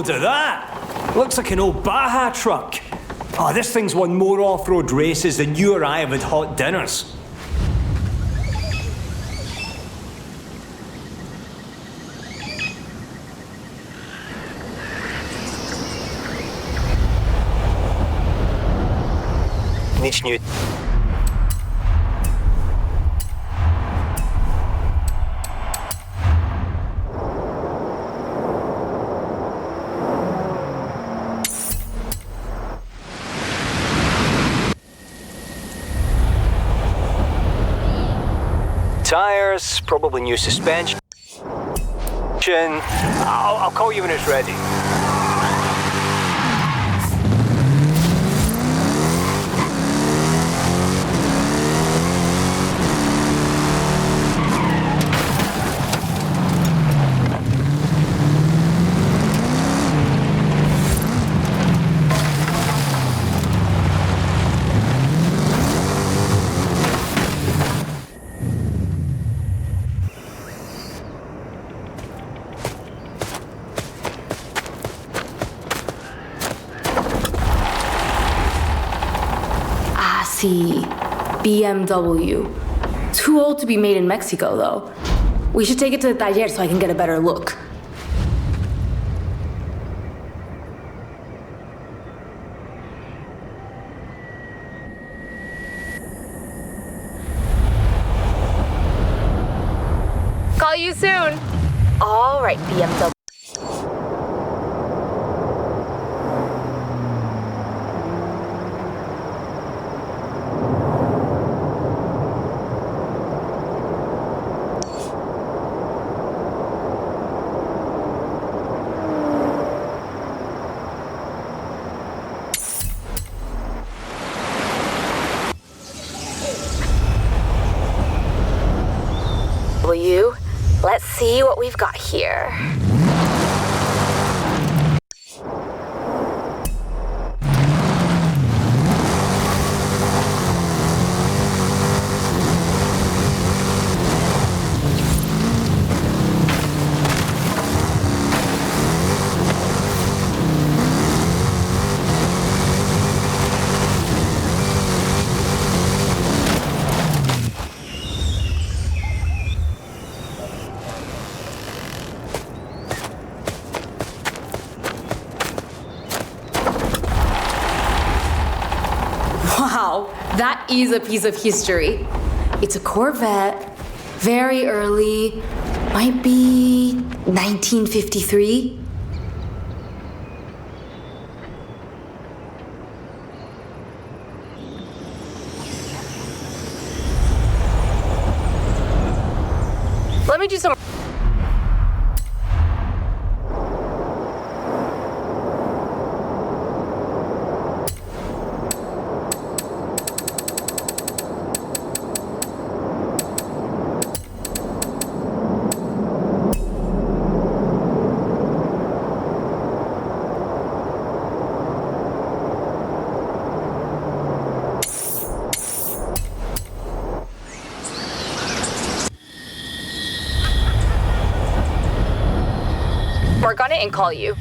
loads of that. Looks like an old Baja truck. Oh, this thing's won more off-road races than you or I have had hot dinners. Nic new. Tires, probably new suspension. I'll call you when it's ready. BMW. Too old to be made in Mexico, though. We should take it to the taller so I can get a better look. Call you soon. All right, BMW. Let's see what we've got here. That is a piece of history. It's a Corvette, very early, might be 1953. Let me do some. Work on it and call you.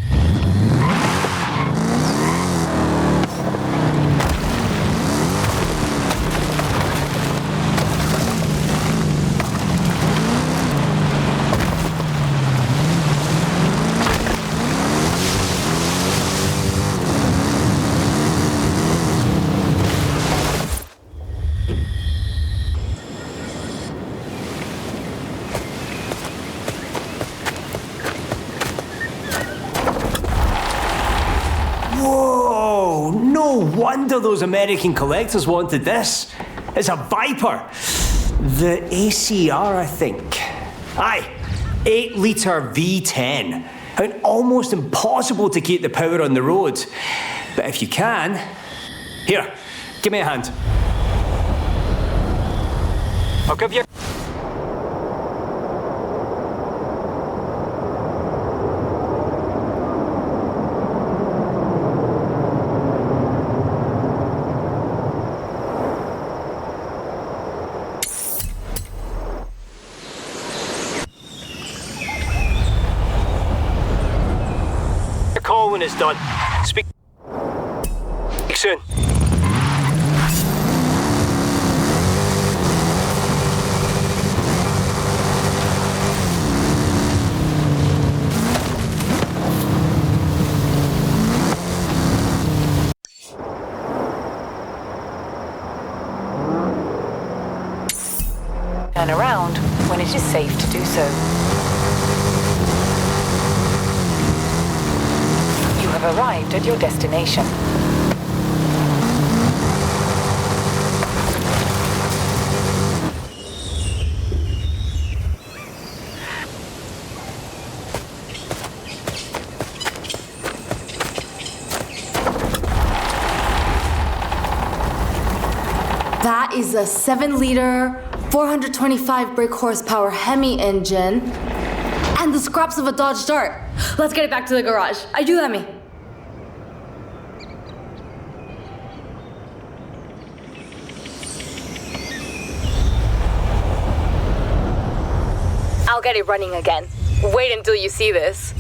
No wonder those American collectors wanted this. It's a Viper. The ACR, I think. Aye, 8-litre V10. And almost impossible to keep the power on the road. But if you can... Here, give me a hand. I'll give you... done. Speak soon. Turn around when it is safe to do so. You have arrived at your destination. That is a 7-liter, 425 brake horsepower Hemi engine, and the scraps of a Dodge Dart. Let's get it back to the garage. I do, Hemi. I'll get it running again. Wait until you see this.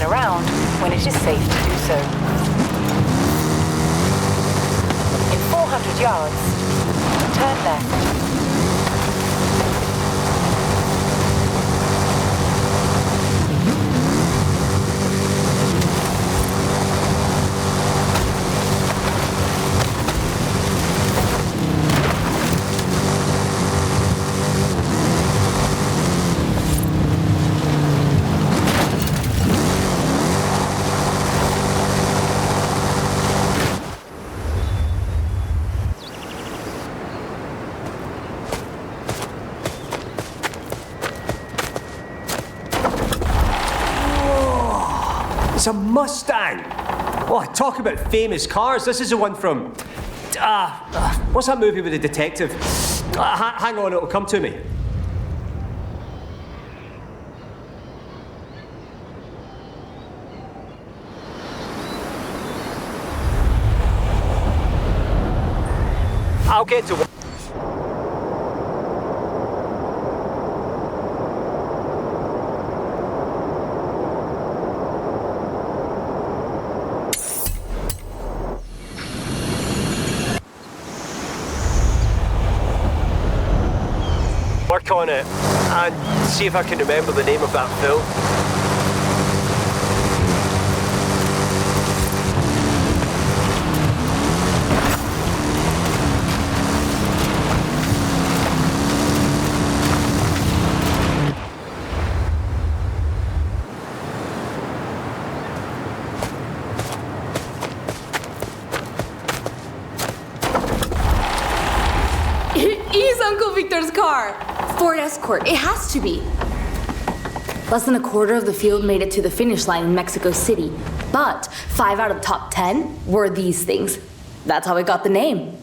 Around when it is safe to do so. In 400 yards, turn left. It's a Mustang! Oh, talk about famous cars. This is the one from... what's that movie with the detective? Hang on, it'll come to me. I'll get to work. Work on it and see if I can remember the name of that film. He's Uncle Victor's car. Ford Escort. It has to be. Less than a quarter of the field made it to the finish line in Mexico City. But 5 out of the top 10 were these things. That's how it got the name.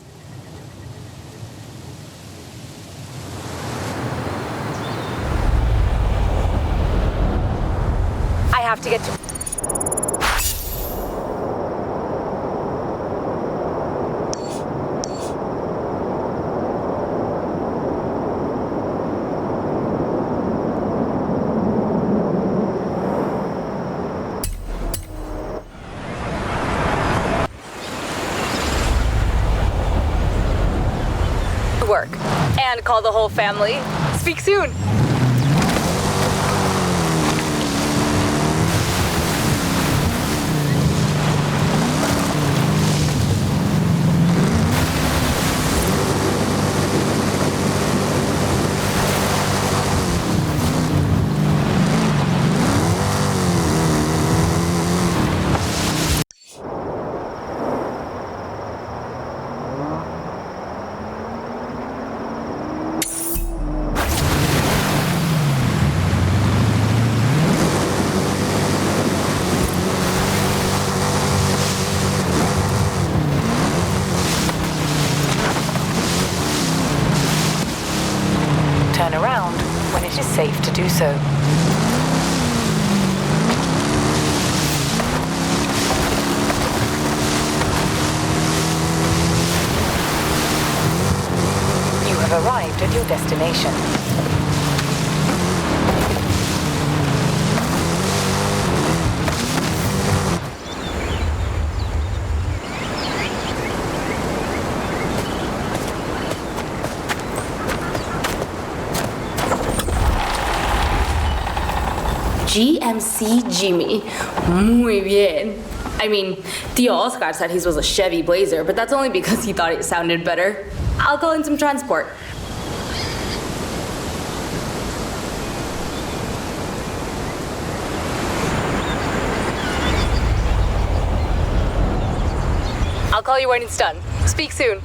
I have to get to... Work. And call the whole family. Speak soon. Turn around when it is safe to do so. You have arrived at your destination. GMC Jimmy. Muy bien. I mean, Tio Oscar said his was a Chevy Blazer, but that's only because he thought it sounded better. I'll call in some transport. I'll call you when it's done. Speak soon.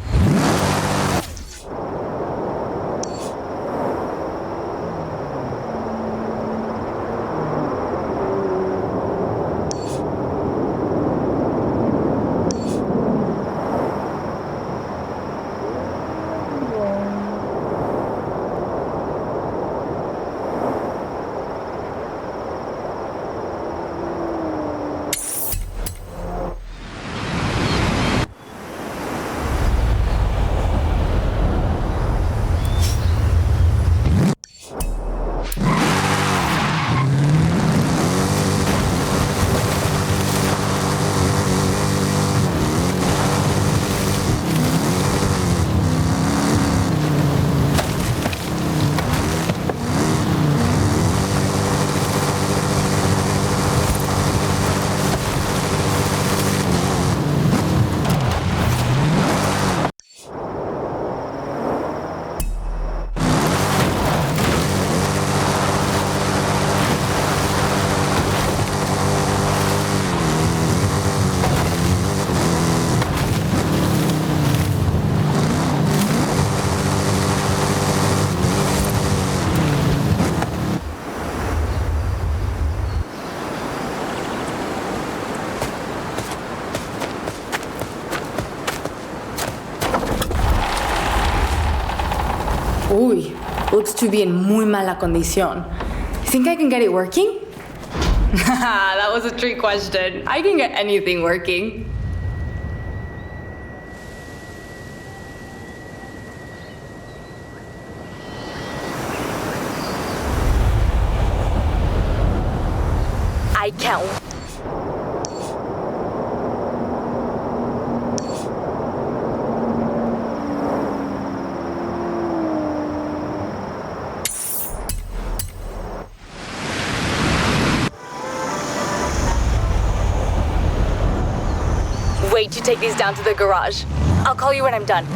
Looks to be in muy mala condición. Think I can get it working? That was a trick question. I can get anything working. I can't. Wait to take these down to the garage. I'll call you when I'm done.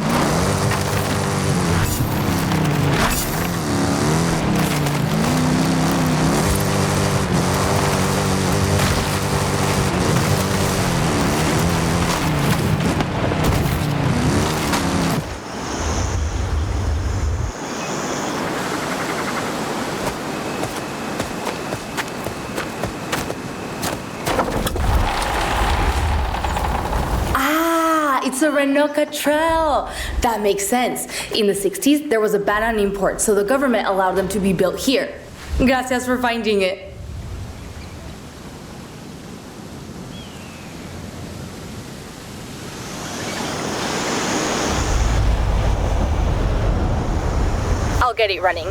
It's a Renault Catrel. That makes sense. In the 60s, there was a ban on imports, so the government allowed them to be built here. Gracias for finding it. I'll get it running.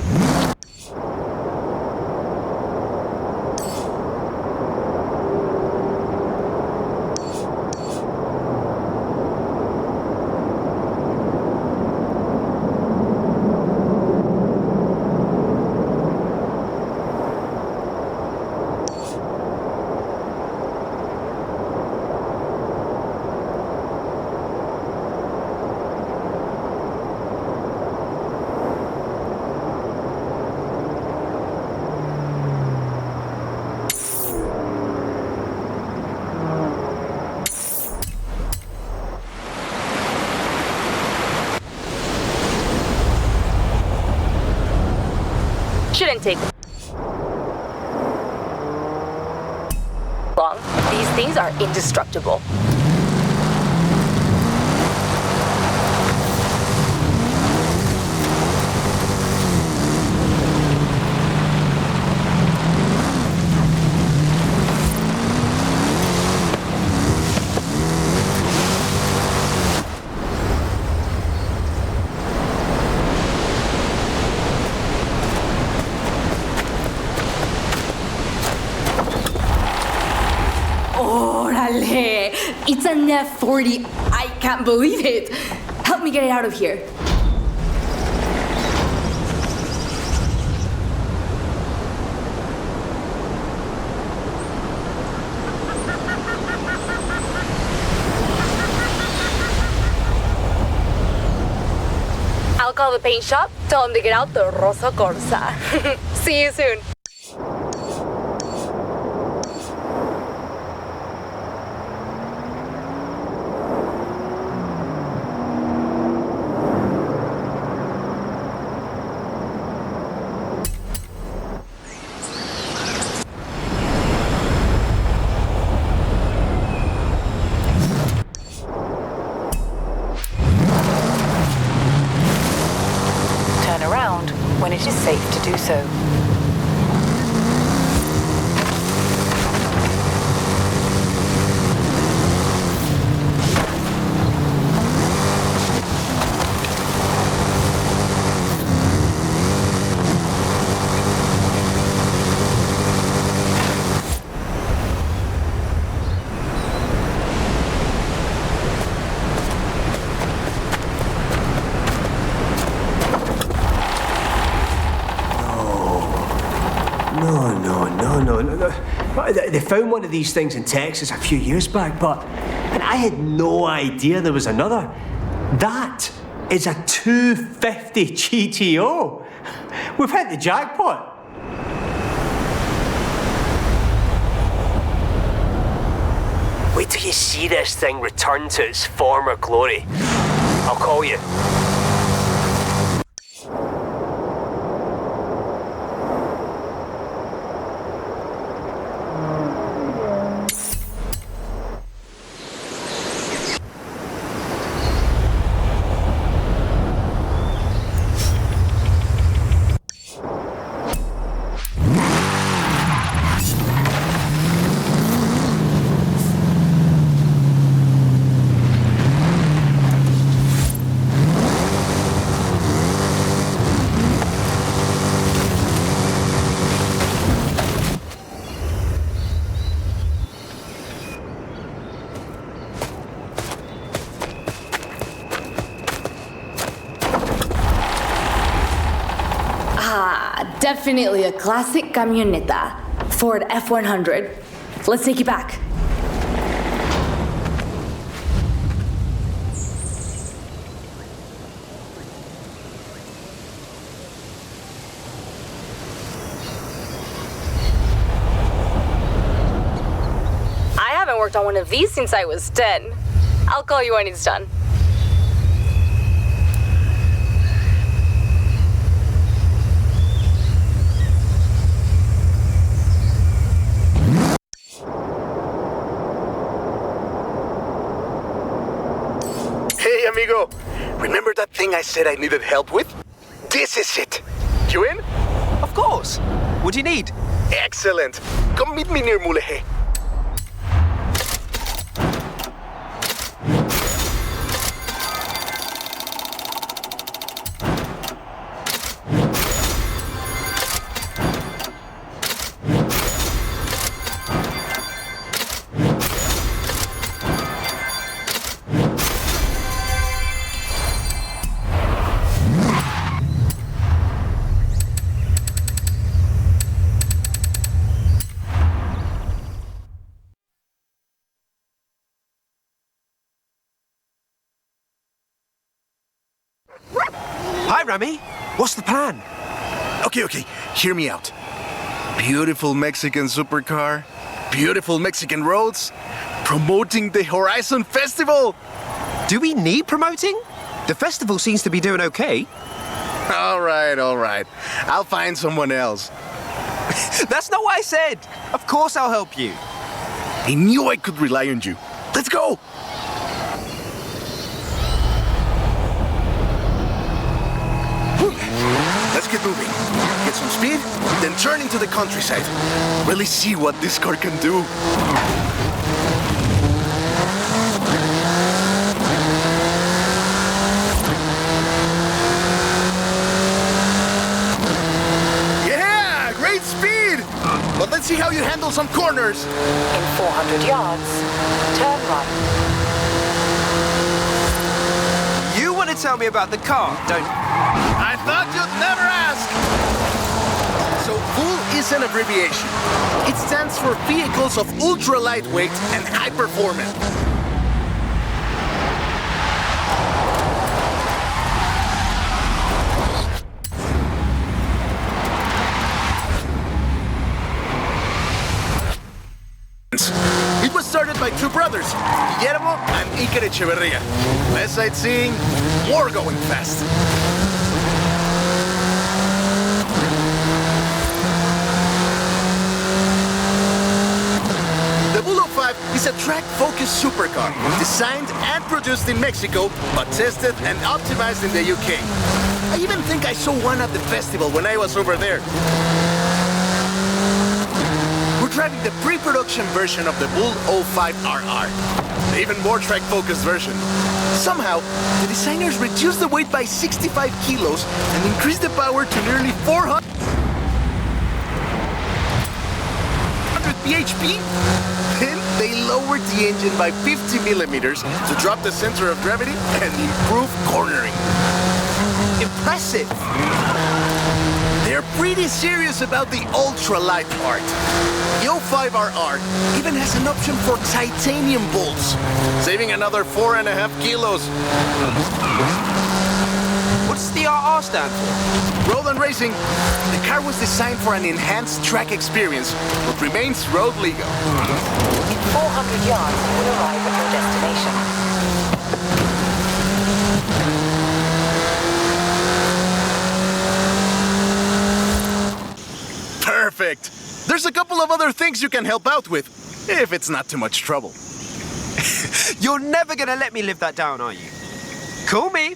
Shouldn't take long. These things are indestructible. Órale! It's a Net 40. I can't believe it. Help me get it out of here. I'll call the paint shop, tell them to get out the Rosa Corsa. See you soon. When it is safe to do so. No. They found one of these things in Texas a few years back, but and I had no idea there was another. That is a 250 GTO. We've hit the jackpot. Wait till you see this thing return to its former glory. I'll call you. Yeah, definitely a classic camioneta. Ford F-100. Let's take you back. I haven't worked on one of these since I was 10. I'll call you when it's done. Hey, amigo. Remember that thing I said I needed help with? This is it. You in? Of course. What do you need? Excellent. Come meet me near Mulegé. Hi, Rami. What's the plan? Okay. Hear me out. Beautiful Mexican supercar. Beautiful Mexican roads. Promoting the Horizon Festival. Do we need promoting? The festival seems to be doing okay. All right. I'll find someone else. That's not what I said. Of course I'll help you. I knew I could rely on you. Let's go. Let's get moving. Get some speed, then turn into the countryside. Really see what this car can do. Yeah, great speed! But let's see how you handle some corners. In 400 yards, turn right. You want to tell me about the car, don't you? I thought you'd never ask! So VUL is an abbreviation. It stands for Vehicles of Ultra Lightweight and High Performance. It was started by two brothers, Guillermo and Iker Echeverria. Less sightseeing, more going fast. The VUL 05 is a track-focused supercar, designed and produced in Mexico, but tested and optimized in the UK. I even think I saw one at the festival when I was over there. We're driving the pre-production version of the VUL 05RR, the even more track-focused version. Somehow, the designers reduced the weight by 65 kilos and increased the power to nearly 400 bhp. Then they lowered the engine by 50 millimeters to drop the center of gravity and improve cornering. Impressive! They're pretty serious about the ultra-light part. The 05RR even has an option for titanium bolts, saving another 4.5 kilos. What's the RR stand for? Road and racing. The car was designed for an enhanced track experience, but remains road legal. In 400 yards, you will arrive at your destination. Perfect. There's a couple of other things you can help out with, if it's not too much trouble. You're never gonna let me live that down, are you? Call me.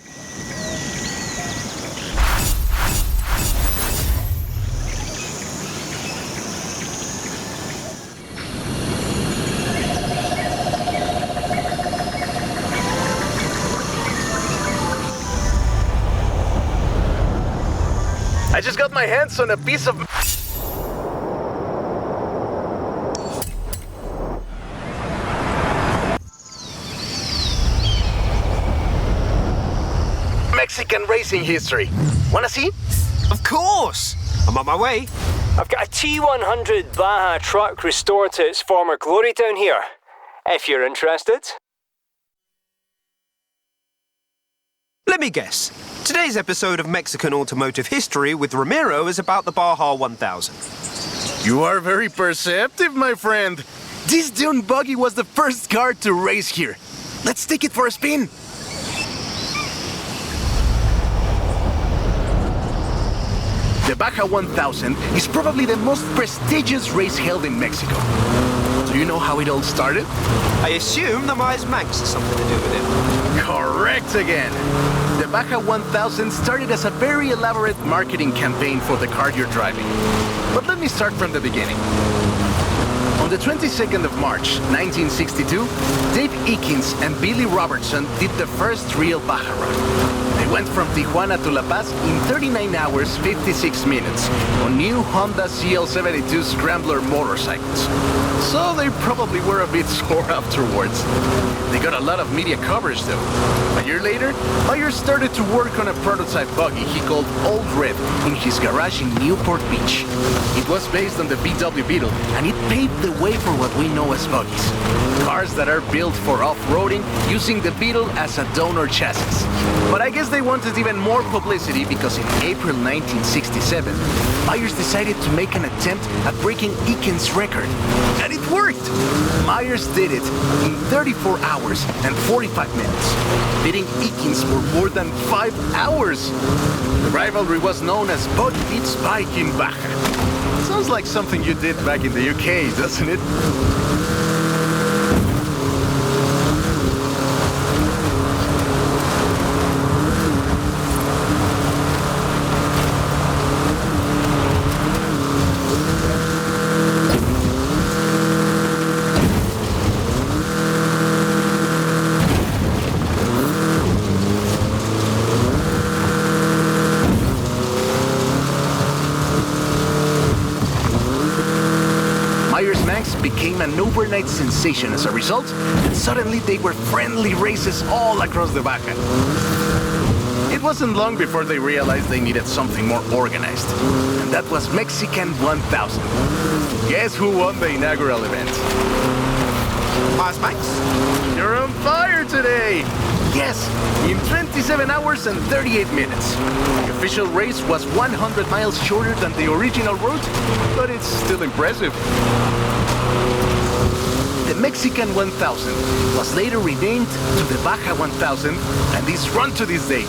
I just got my hands on a piece of Mexican racing history. Wanna see? Of course! I'm on my way. I've got a T100 Baja truck restored to its former glory down here, if you're interested. Let me guess. Today's episode of Mexican Automotive History with Ramiro is about the Baja 1000. You are very perceptive, my friend. This dune buggy was the first car to race here. Let's take it for a spin. The Baja 1000 is probably the most prestigious race held in Mexico. Do you know how it all started? I assume the Myers Manx has something to do with it. Correct again. The Baja 1000 started as a very elaborate marketing campaign for the car you're driving. But let me start from the beginning. On the 22nd of March, 1962, Dave Eakins and Billy Robertson did the first real Baja run. They went from Tijuana to La Paz in 39 hours, 56 minutes on new Honda CL72 Scrambler motorcycles. So they probably were a bit sore afterwards. They got a lot of media coverage though. A year later, Myers started to work on a prototype buggy he called Old Red in his garage in Newport Beach. It was based on the VW Beetle, and it paved the way for what we know as buggies. Cars that are built for off-roading using the Beetle as a donor chassis. But I guess they wanted even more publicity because in April 1967, Myers decided to make an attempt at breaking Eakins' record. And it worked! Myers did it in 34 hours and 45 minutes, beating Eakins for more than 5 hours. The rivalry was known as Bug Meets Bike in Baja. Sounds like something you did back in the UK, doesn't it? Became an overnight sensation as a result, and suddenly they were friendly races all across the Baja. It wasn't long before they realized they needed something more organized, and that was Mexican 1000. Guess who won the inaugural event? Myers Manx? You're on fire today! Yes, in 27 hours and 38 minutes. The official race was 100 miles shorter than the original route, but it's still impressive. The Mexican 1000 was later renamed to the Baja 1000 and is run to this day.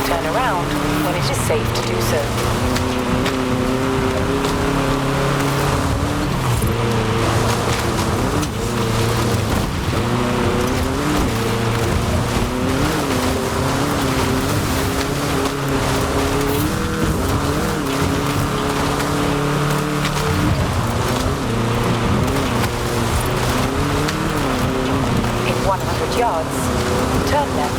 Turn around when it is safe to do so. Yards. Turn left.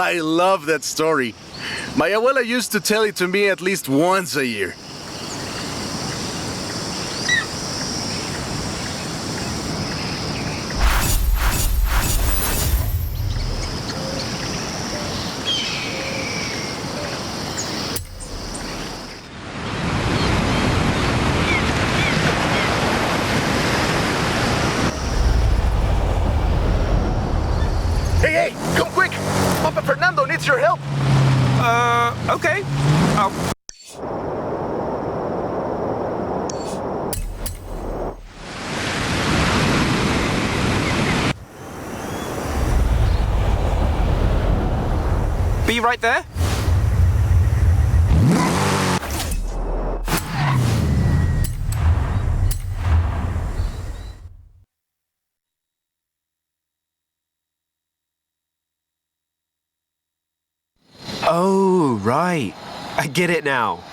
I love that story. My abuela used to tell it to me at least once a year. Hey, come quick! Papa Fernando needs your help! Okay. Be right there. Oh, right. I get it now.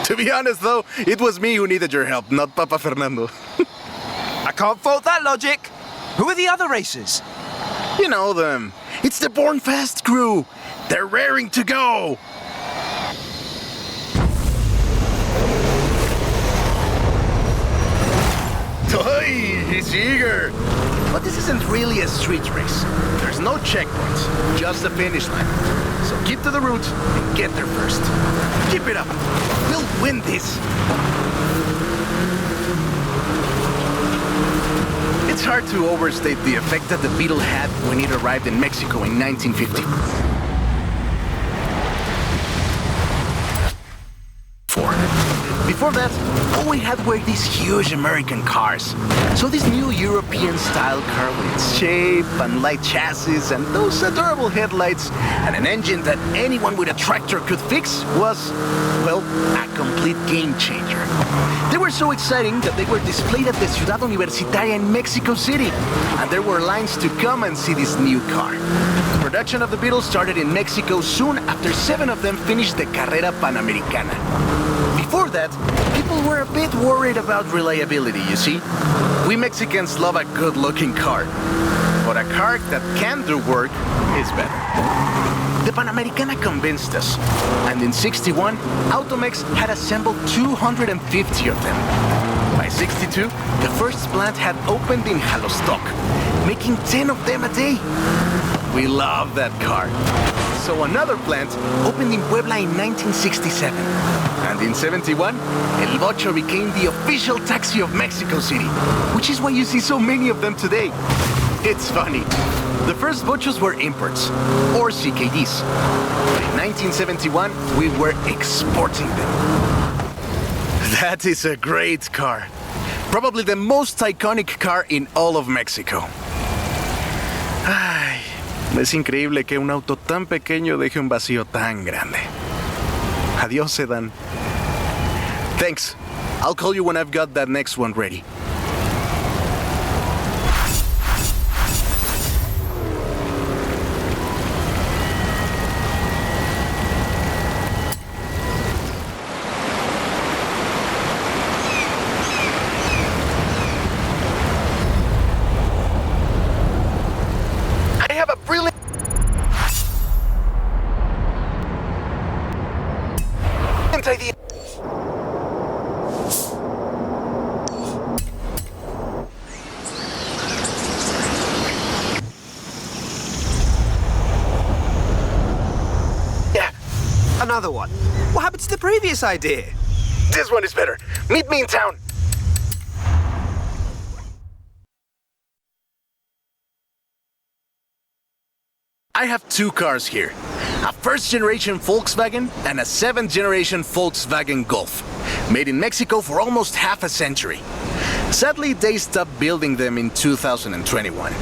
To be honest, though, it was me who needed your help, not Papa Fernando. I can't fault that logic. Who are the other racers? You know them. It's the Born Fast crew. They're raring to go. Toy, he's eager. But this isn't really a street race. There's no checkpoints, just a finish line. So keep to the route and get there first. Keep it up. We'll win this. It's hard to overstate the effect that the Beetle had when it arrived in Mexico in 1950. Before that, all we had were these huge American cars. So this new European-style car with its shape and light chassis and those adorable headlights and an engine that anyone with a tractor could fix was, well, a complete game changer. They were so exciting that they were displayed at the Ciudad Universitaria in Mexico City, and there were lines to come and see this new car. Production of the Beetle started in Mexico soon after 7 of them finished the Carrera Panamericana. Before that, people were a bit worried about reliability, you see. We Mexicans love a good-looking car, but a car that can do work is better. The Panamericana convinced us, and in '61, Automex had assembled 250 of them. By '62, the first plant had opened in Jalostoc, making 10 of them a day. We love that car. So another plant opened in Puebla in 1967. And in '71, El Bocho became the official taxi of Mexico City, which is why you see so many of them today. It's funny. The first Bochos were imports, or CKDs. But in 1971, we were exporting them. That is a great car. Probably the most iconic car in all of Mexico. Ay, es increíble que un auto tan pequeño deje un vacío tan grande. Adiós, sedan. Thanks. I'll call you when I've got that next one ready. I have a brilliant idea. Another one. What happened to the previous idea? This one is better. Meet me in town. I have 2 cars here. A first-generation Volkswagen and a 7th-generation Volkswagen Golf. Made in Mexico for almost half a century. Sadly, they stopped building them in 2021.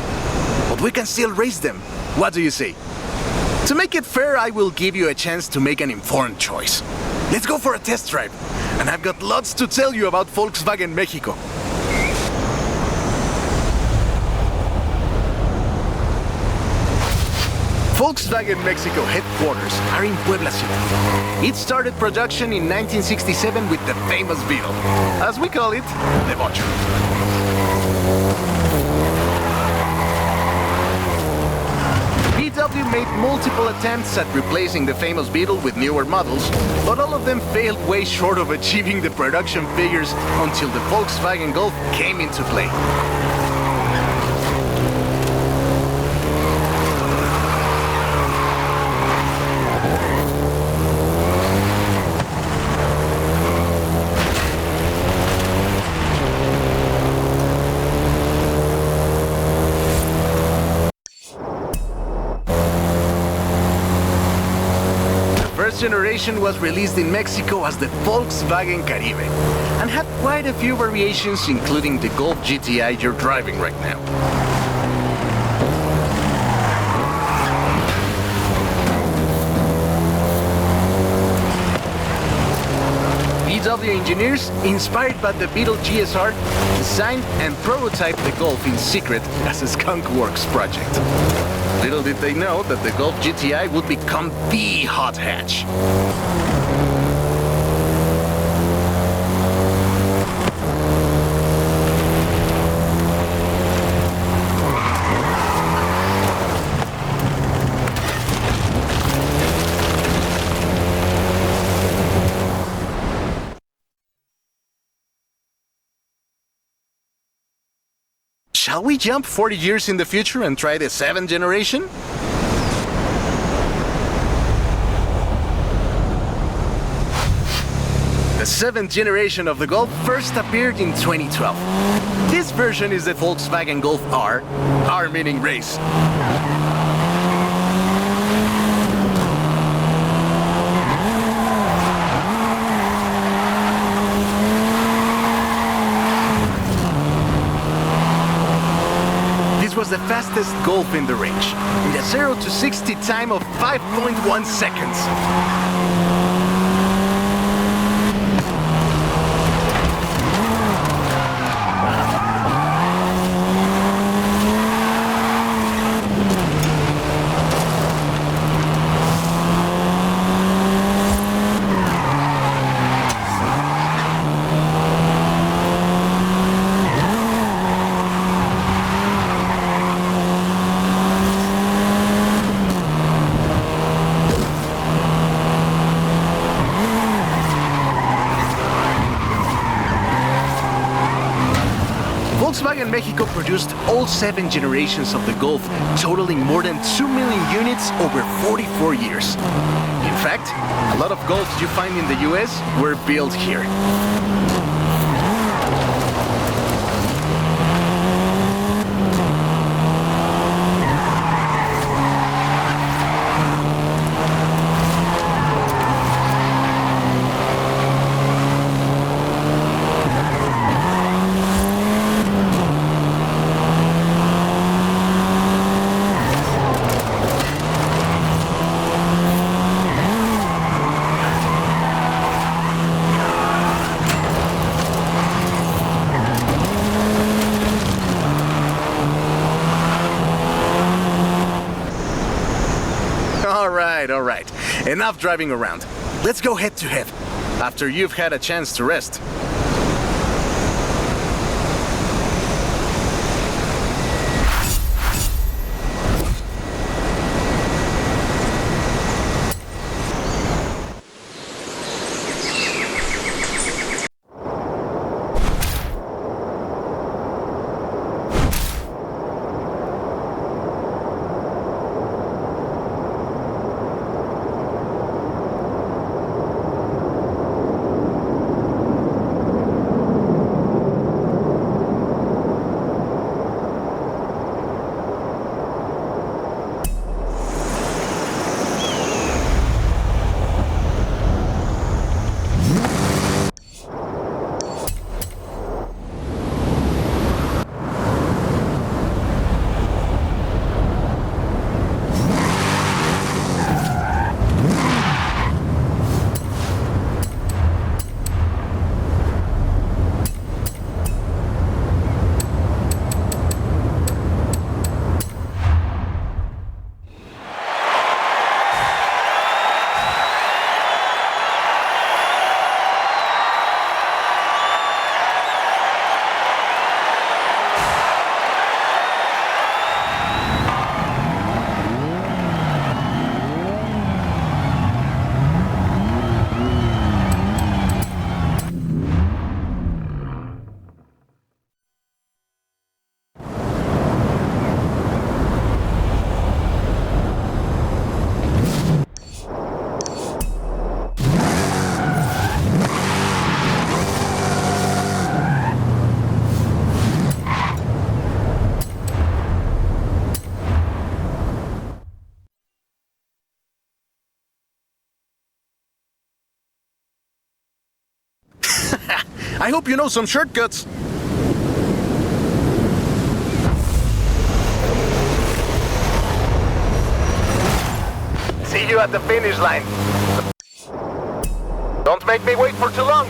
But we can still race them. What do you say? To make it fair, I will give you a chance to make an informed choice. Let's go for a test drive. And I've got lots to tell you about Volkswagen Mexico. Volkswagen Mexico headquarters are in Puebla City. It started production in 1967 with the famous Beetle. As we call it, the Bocho. VW made multiple attempts at replacing the famous Beetle with newer models, but all of them failed way short of achieving the production figures until the Volkswagen Golf came into play. First generation was released in Mexico as the Volkswagen Caribe and had quite a few variations, including the Golf GTI you're driving right now. BMW engineers, inspired by the Beetle GSR, designed and prototyped the Golf in secret as a Skunk Works project. Little did they know that the Golf GTI would become the hot hatch. Shall we jump 40 years in the future and try the 7th generation? The 7th generation of the Golf first appeared in 2012. This version is the Volkswagen Golf R, R meaning race. Was the fastest Golf in the range, with a 0 to 60 time of 5.1 seconds. Volkswagen Mexico produced all 7 generations of the Golf, totaling more than 2 million units over 44 years. In fact, a lot of Golfs you find in the US were built here. All right. Enough driving around. Let's go head to head, after you've had a chance to rest. I hope you know some shortcuts. See you at the finish line. Don't make me wait for too long.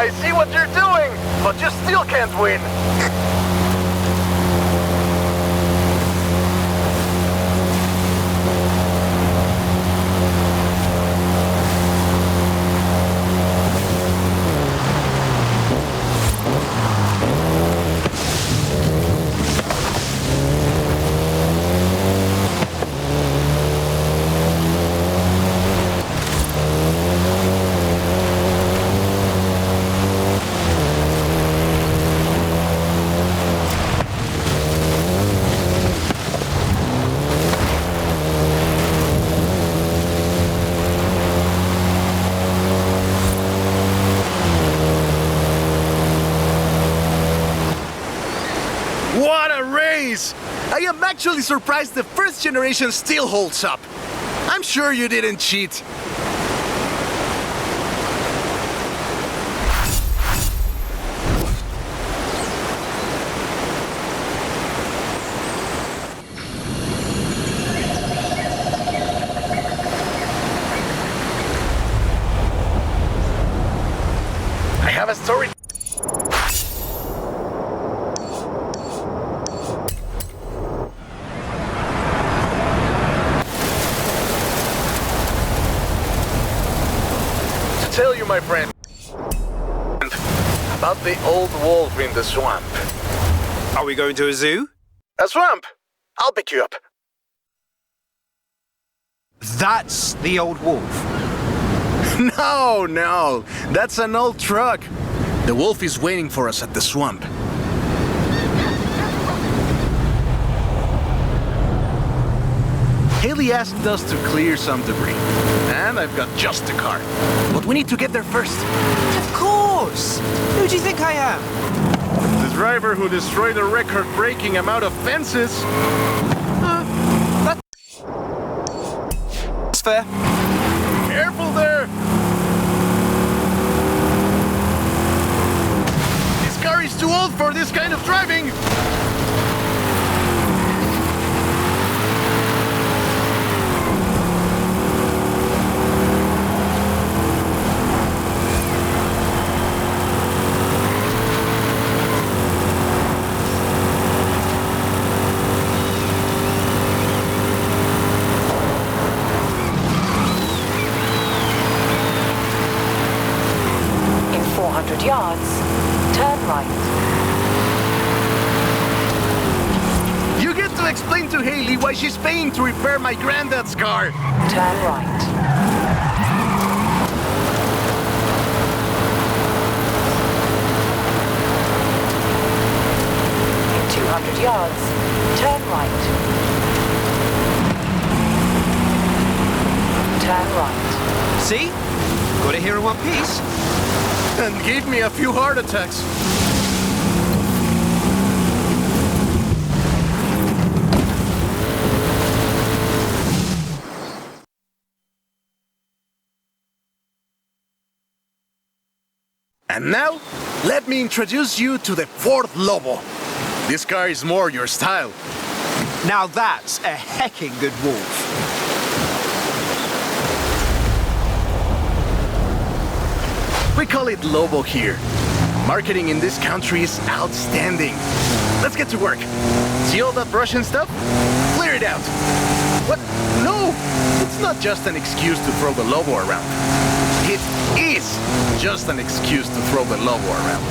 I see what you're doing, but you still can't win. What a race! I am actually surprised the first generation still holds up. I'm sure you didn't cheat. I have a story. Tell you, my friend, about the old wolf in the swamp. Are we going to a zoo? A swamp? I'll pick you up. That's the old wolf. No, that's an old truck. The wolf is waiting for us at the swamp. Haley asked us to clear some debris, and I've got just the car. But we need to get there first. Of course! Who do you think I am? The driver who destroyed a record-breaking amount of fences. That's fair. Careful there! This car is too old for this kind of driving! In 400 yards, turn right. You get to explain to Haley why she's paying to repair my granddad's car. Turn right. In 200 yards, turn right. Turn right. See? Got it here in one piece. And gave me a few heart attacks. And now, let me introduce you to the Ford Lobo. This car is more your style. Now that's a hecking good wolf. We call it Lobo here. Marketing in this country is outstanding. Let's get to work. See all that brush and stuff? Clear it out. What? No! It's not just an excuse to throw the Lobo around. It is just an excuse to throw the Lobo around.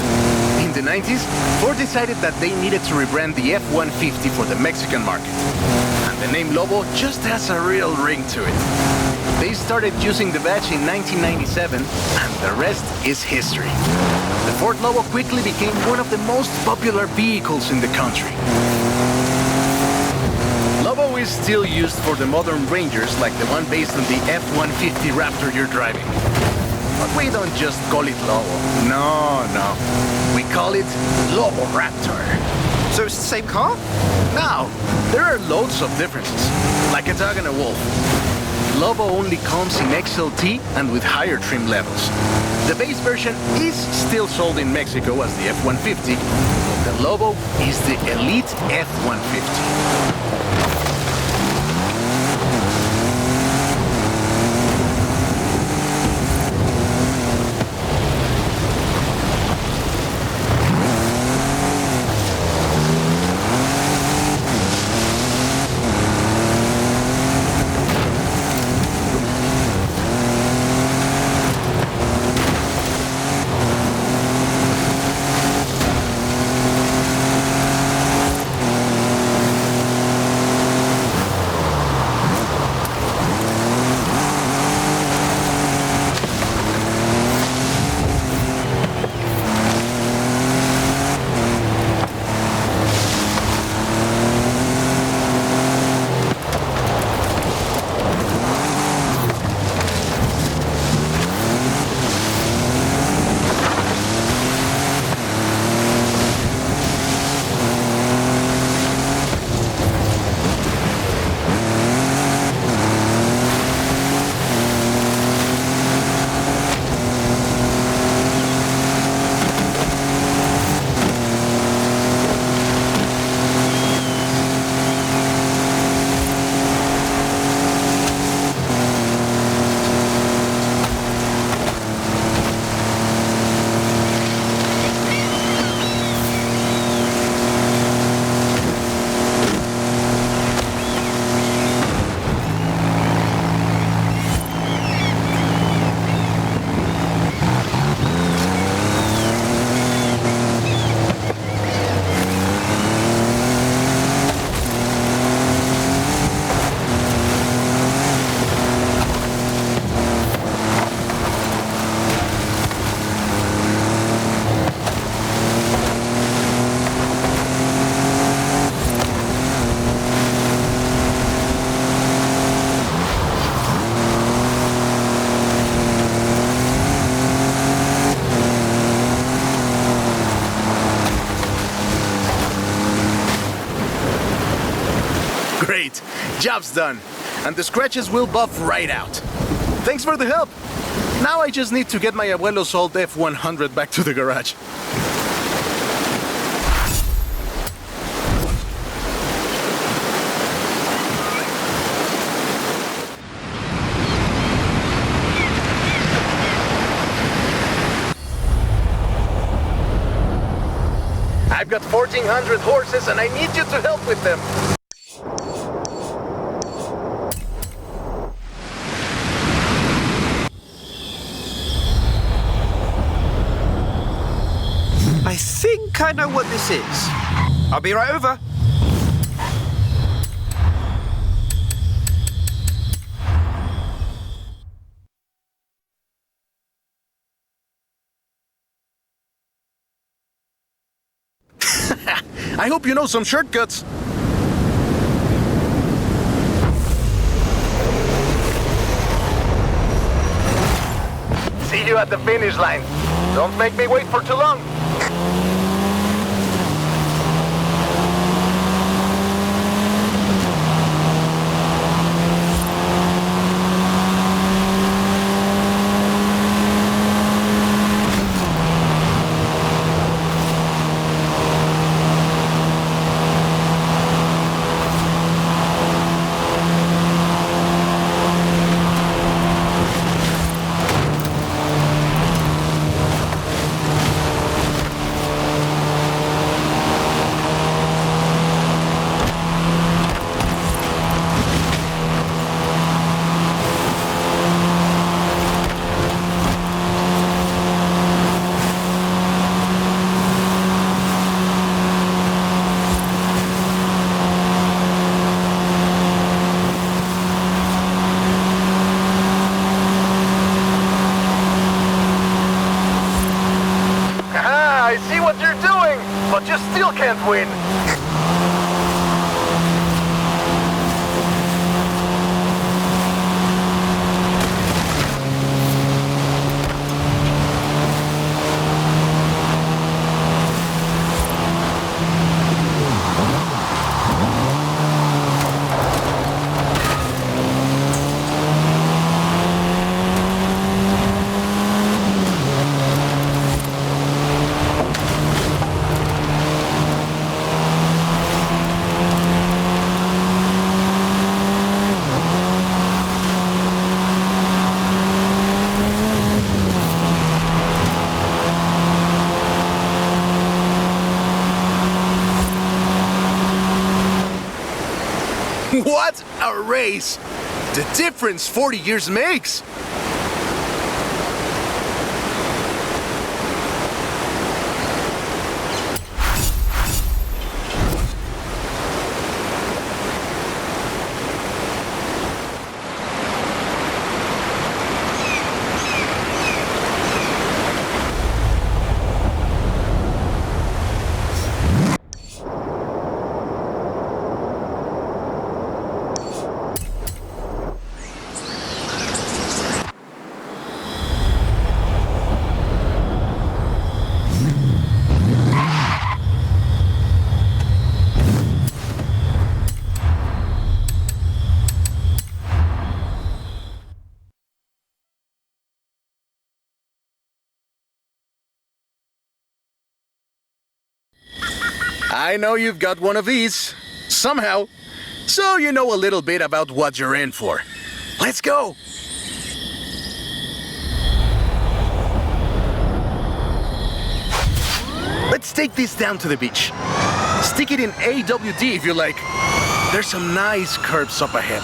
In the 90s, Ford decided that they needed to rebrand the F-150 for the Mexican market. And the name Lobo just has a real ring to it. They started using the badge in 1997, and the rest is history. The Ford Lobo quickly became one of the most popular vehicles in the country. Lobo is still used for the modern Rangers like the one based on the F-150 Raptor you're driving. But we don't just call it Lobo. No. We call it Lobo Raptor. So it's the same car? Now, there are loads of differences, like a dog and a wolf. Lobo only comes in XLT and with higher trim levels. The base version is still sold in Mexico as the F-150. The Lobo is the elite F-150. Great, job's done. And the scratches will buff right out. Thanks for the help. Now I just need to get my abuelo's old F-100 back to the garage. I've got 1,400 horses and I need you to help with them. I think I know what this is. I'll be right over. I hope you know some shortcuts. See you at the finish line. Don't make me wait for too long. still can't win. What a race! The difference 40 years makes! I know you've got one of these, somehow, so you know a little bit about what you're in for. Let's go! Let's take this down to the beach. Stick it in AWD if you like. There's some nice curves up ahead.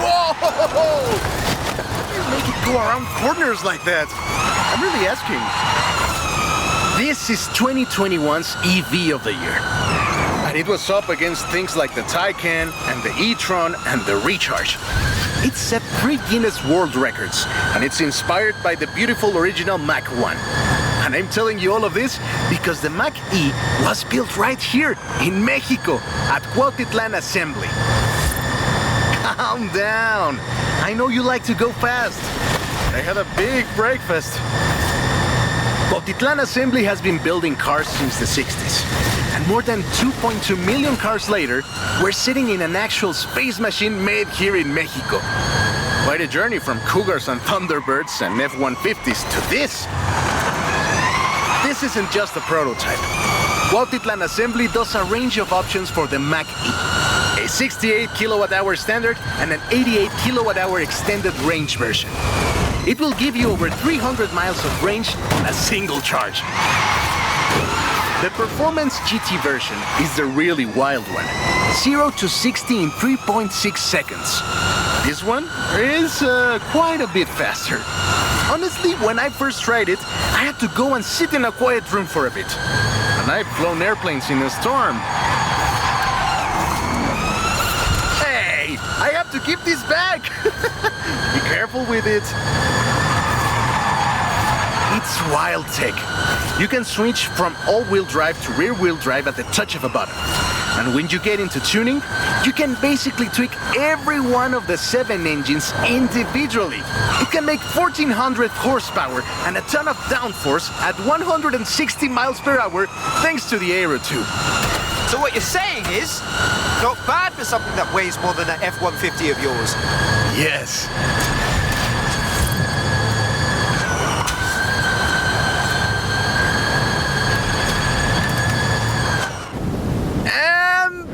Whoa! How do you make it go around corners like that? I'm really asking. This is 2021's EV of the year. And it was up against things like the Taycan and the e-tron and the Recharge. It set 3 Guinness World Records, and it's inspired by the beautiful original Mach 1. And I'm telling you all of this because the Mach E was built right here in Mexico at Cuautitlán Assembly. Calm down. I know you like to go fast. I had a big breakfast. Cuautitlán Assembly has been building cars since the 60s. And more than 2.2 million cars later, we're sitting in an actual space machine made here in Mexico. Quite a journey from Cougars and Thunderbirds and F-150s to this. This isn't just a prototype. Cuautitlán Assembly does a range of options for the Mach E. A 68 kilowatt-hour standard and an 88 kilowatt-hour extended range version. It will give you over 300 miles of range on a single charge. The Performance GT version is the really wild one. 0 to 60 in 3.6 seconds. This one is quite a bit faster. Honestly, when I first tried it, I had to go and sit in a quiet room for a bit. And I've flown airplanes in a storm. Hey, I have to keep this back. Be careful with it. It's wild tech. You can switch from all-wheel drive to rear-wheel drive at the touch of a button. And when you get into tuning, you can basically tweak every one of the 7 engines individually. It can make 1400 horsepower and a ton of downforce at 160 miles per hour thanks to the Aero 2. So what you're saying is, not bad for something that weighs more than an F-150 of yours. Yes.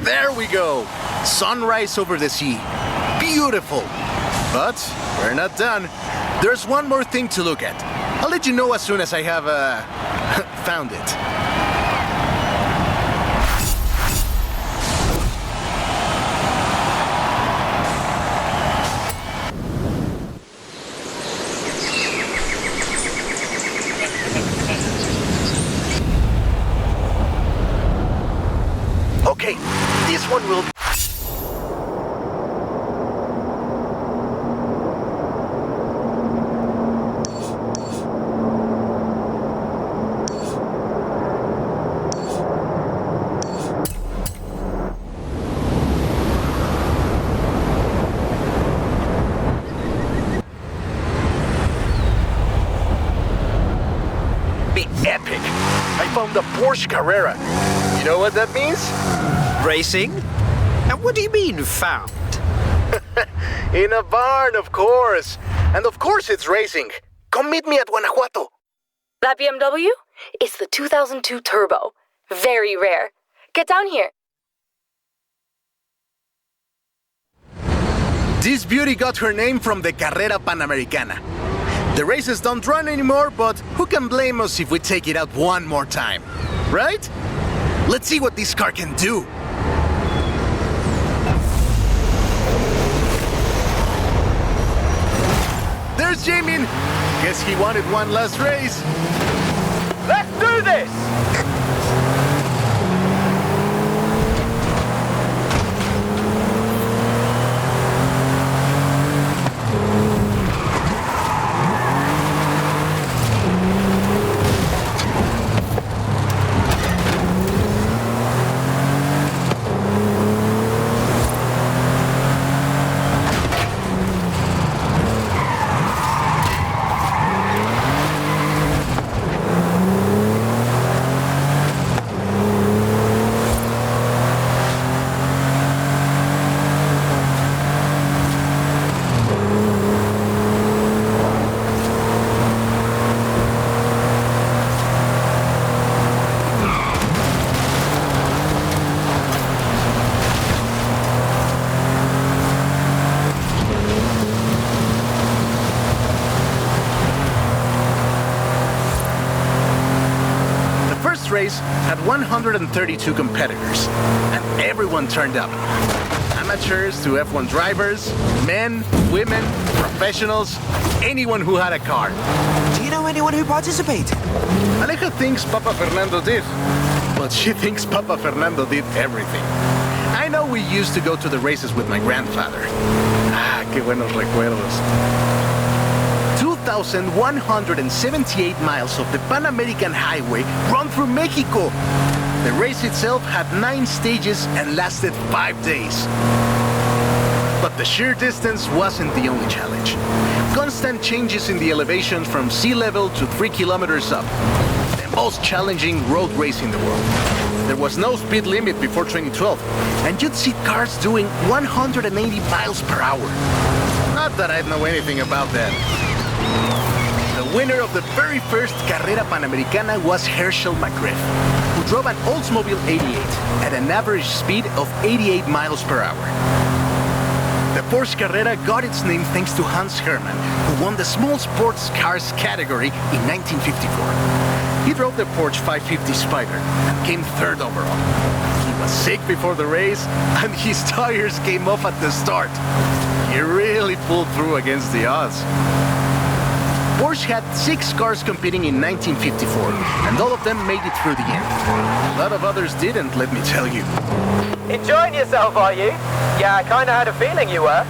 There we go! Sunrise over the sea. Beautiful! But we're not done. There's one more thing to look at. I'll let you know as soon as I have, found it. Okay, this one will... the Porsche Carrera. You know what that means? Racing? And what do you mean, found? In a barn, of course. And of course it's racing. Come meet me at Guanajuato. That BMW? It's the 2002 Turbo. Very rare. Get down here. This beauty got her name from the Carrera Panamericana. The races don't run anymore, but who can blame us if we take it out one more time? Right? Let's see what this car can do. There's Jamin. Guess he wanted one last race. Let's do this! Race had 132 competitors, and everyone turned up. Amateurs to F1 drivers, men, women, professionals, anyone who had a car. Do you know anyone who participated? Aleja thinks Papa Fernando did, but she thinks Papa Fernando did everything. I know we used to go to the races with my grandfather. Ah, qué buenos recuerdos. 2,178 miles of the Pan American Highway run through Mexico. The race itself had 9 stages and lasted 5 days. But the sheer distance wasn't the only challenge. Constant changes in the elevation from sea level to 3 kilometers up. The most challenging road race in the world. There was no speed limit before 2012, and you'd see cars doing 180 miles per hour. Not that I'd know anything about that. The winner of the very first Carrera Panamericana was Herschel McGriff, who drove an Oldsmobile 88 at an average speed of 88 miles per hour. The Porsche Carrera got its name thanks to Hans Hermann, who won the small sports cars category in 1954. He drove the Porsche 550 Spider and came 3rd overall. He was sick before the race, and his tires came off at the start. He really pulled through against the odds. Porsche had 6 cars competing in 1954, and all of them made it through the end. A lot of others didn't, let me tell you. Enjoying yourself, are you? Yeah, I kinda had a feeling you were.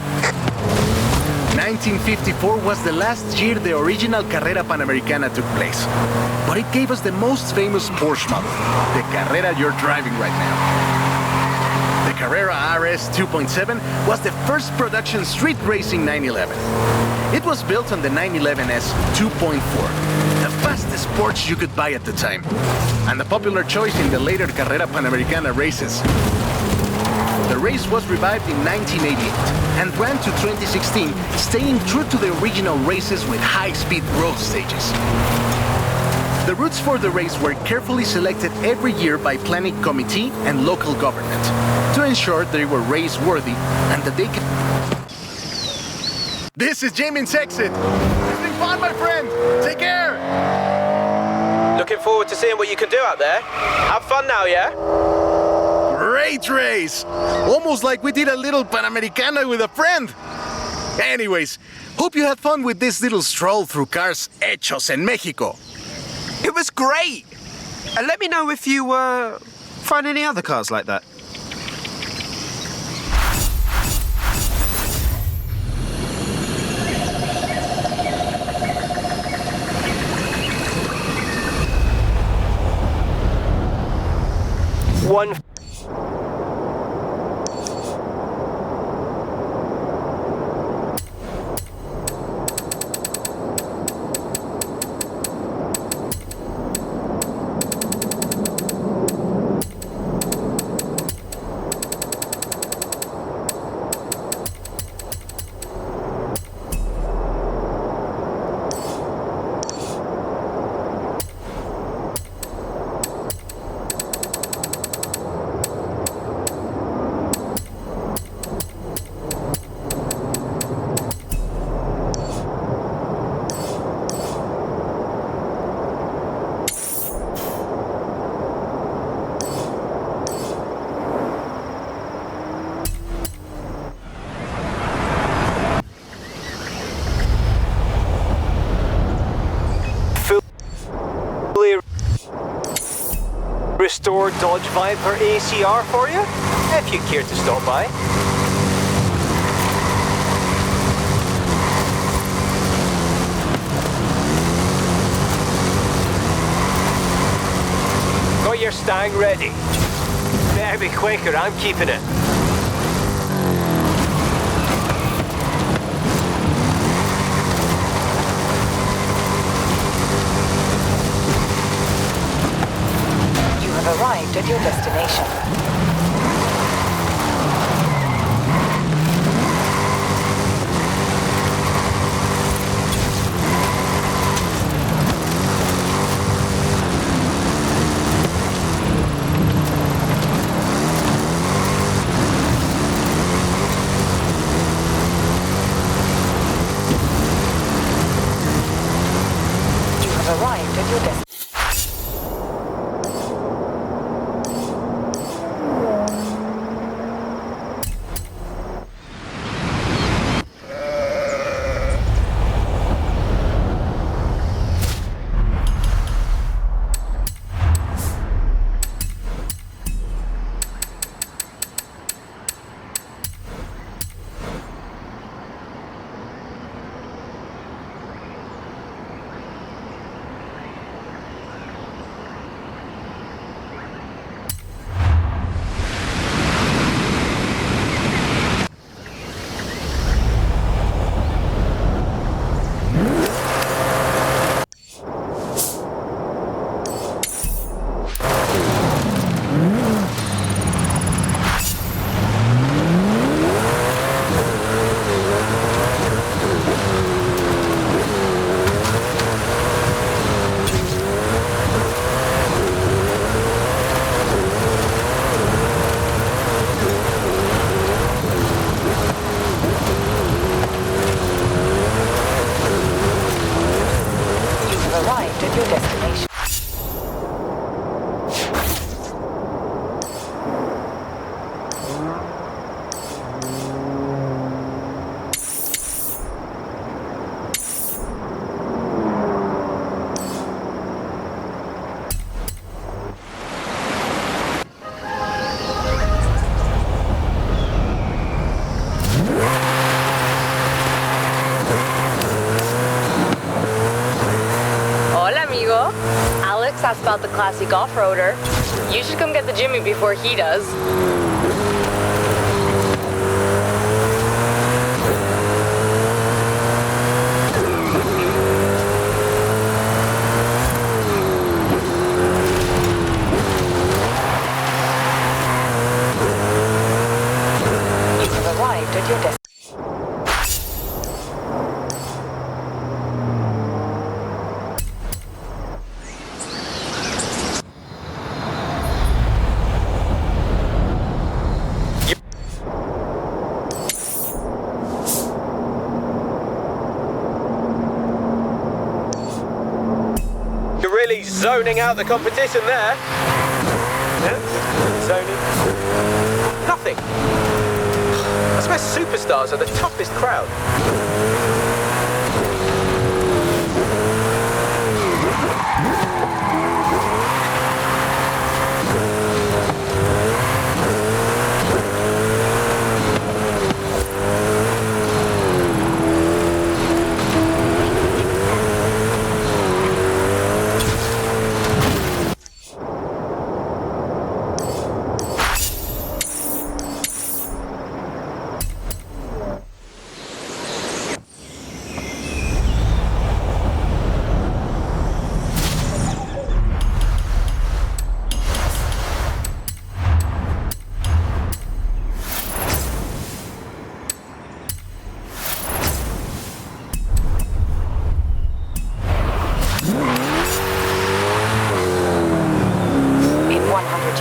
1954 was the last year the original Carrera Panamericana took place. But it gave us the most famous Porsche model, the Carrera you're driving right now. The Carrera RS 2.7 was the first production street racing 911. It was built on the 911S 2.4, the fastest Porsche you could buy at the time, and a popular choice in the later Carrera Panamericana races. The race was revived in 1988 and ran to 2016, staying true to the original races with high-speed road stages. The routes for the race were carefully selected every year by planning committee and local government to ensure they were race-worthy and that they could... This is Jamin's exit. It's been fun, my friend. Take care. Looking forward to seeing what you can do out there. Have fun now, yeah? Great race. Almost like we did a little Panamericana with a friend. Anyways, hope you had fun with this little stroll through cars hechos en Mexico. It was great! And let me know if you find any other cars like that. One. store Dodge Viper ACR for you, if you'd care to stop by. Got your Stang ready? Better be quicker, I'm keeping it. You have arrived at your destination. Arrived at your destination. Arrived at your destination. Alex asked about the classic off-roader. You should come get the Jimmy before he does. You have arrived at your destination. Really zoning out the competition there. Yeah, zoning. Nothing. I swear superstars are the toughest crowd.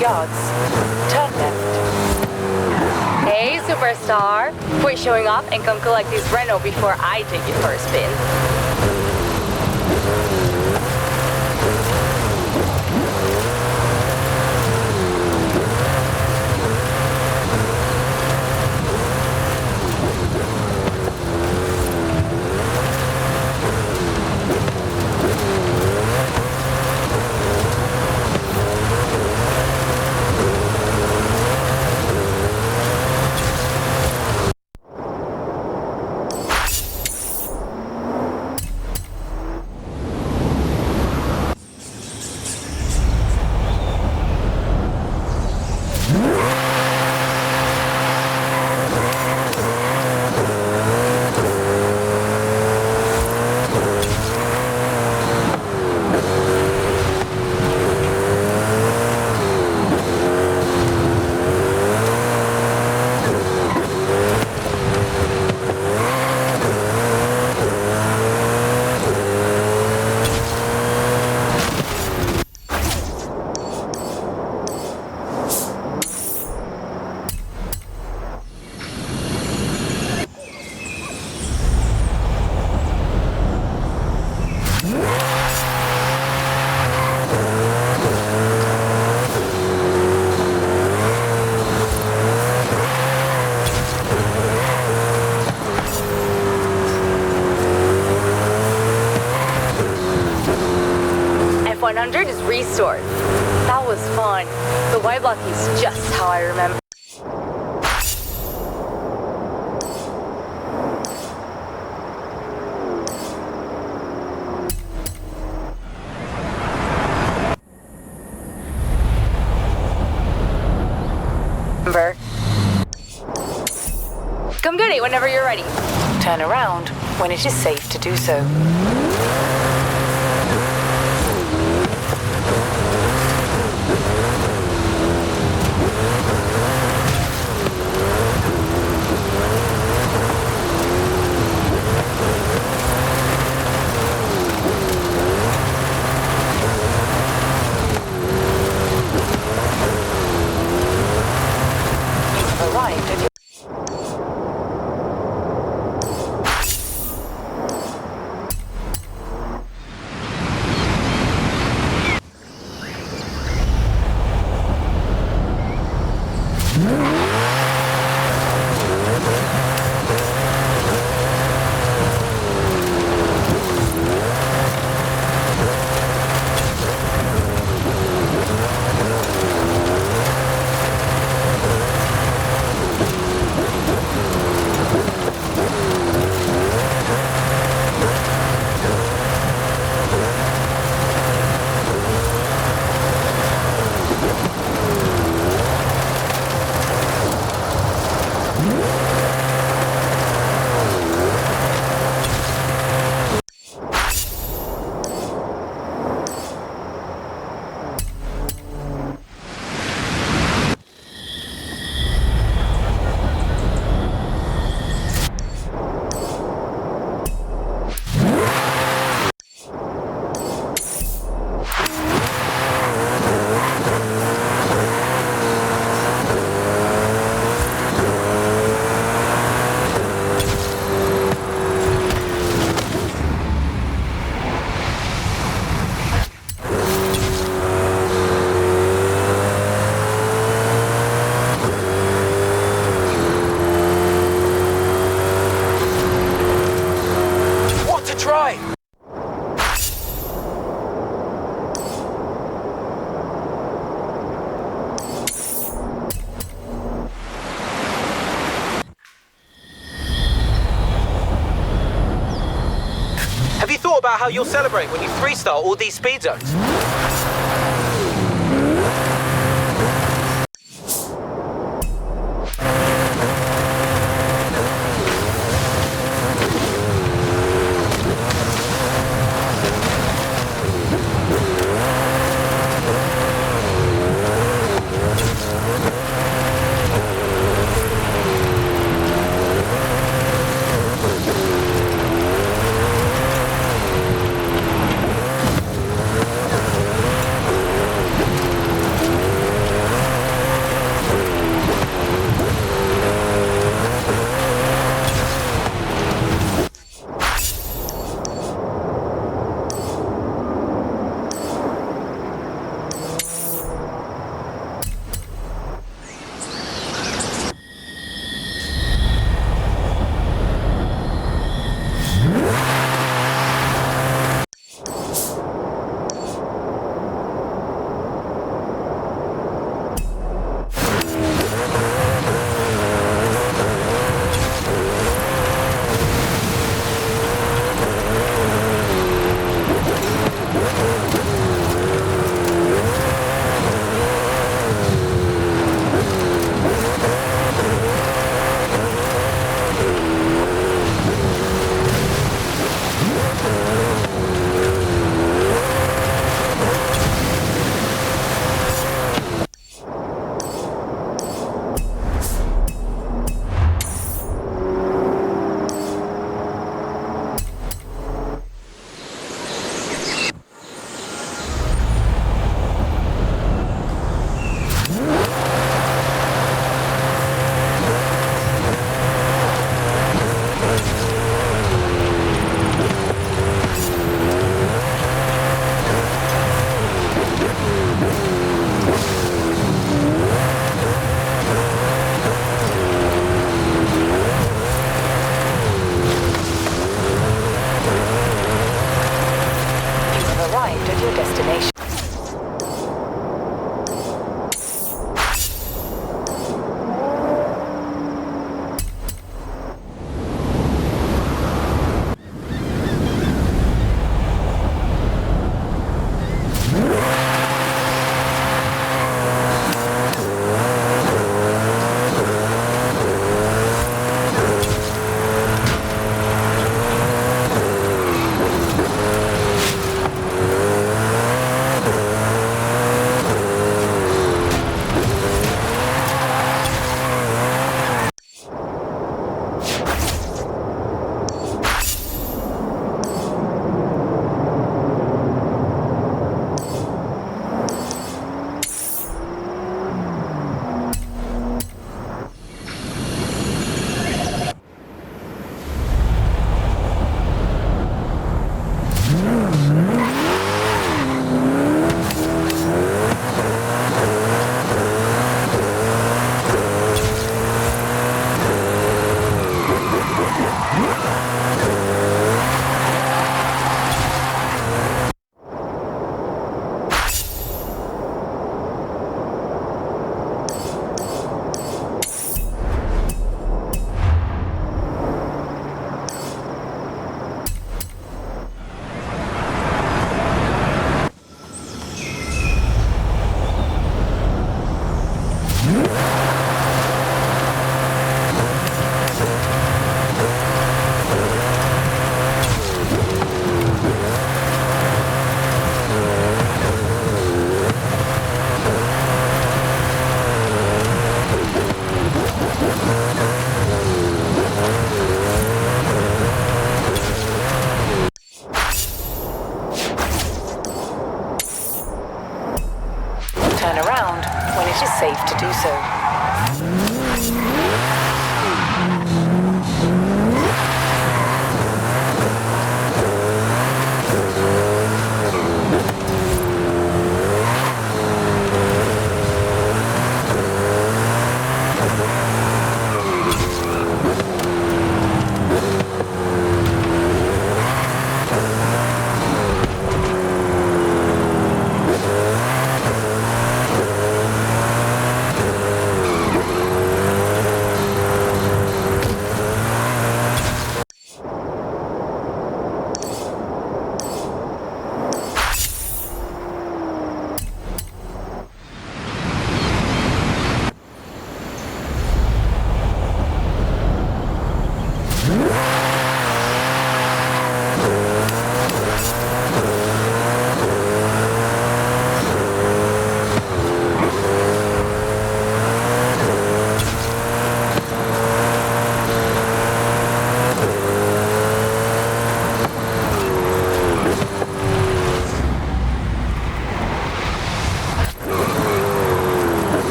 Yards. Turn left. Hey, superstar. Quit showing off and come collect this Renault before I take it for a spin. over. Come get it whenever you're ready. Turn around when it is safe to do so. You've arrived at your What a try! Have you thought about how you'll celebrate when you 3-star all these speed zones?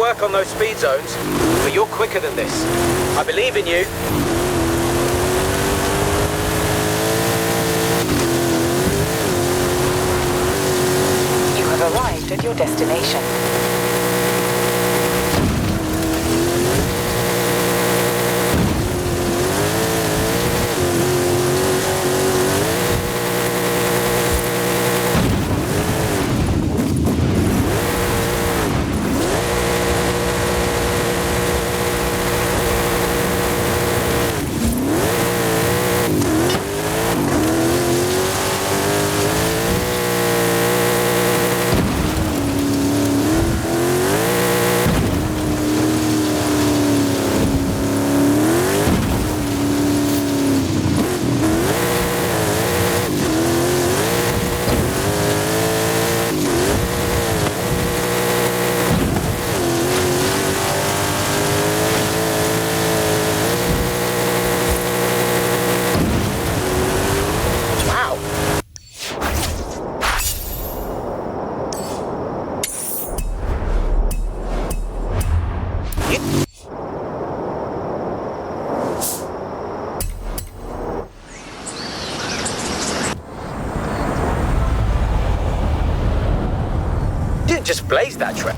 work on those speed zones, but you're quicker than this. I believe in you. You have arrived at your destination. Just blaze that track.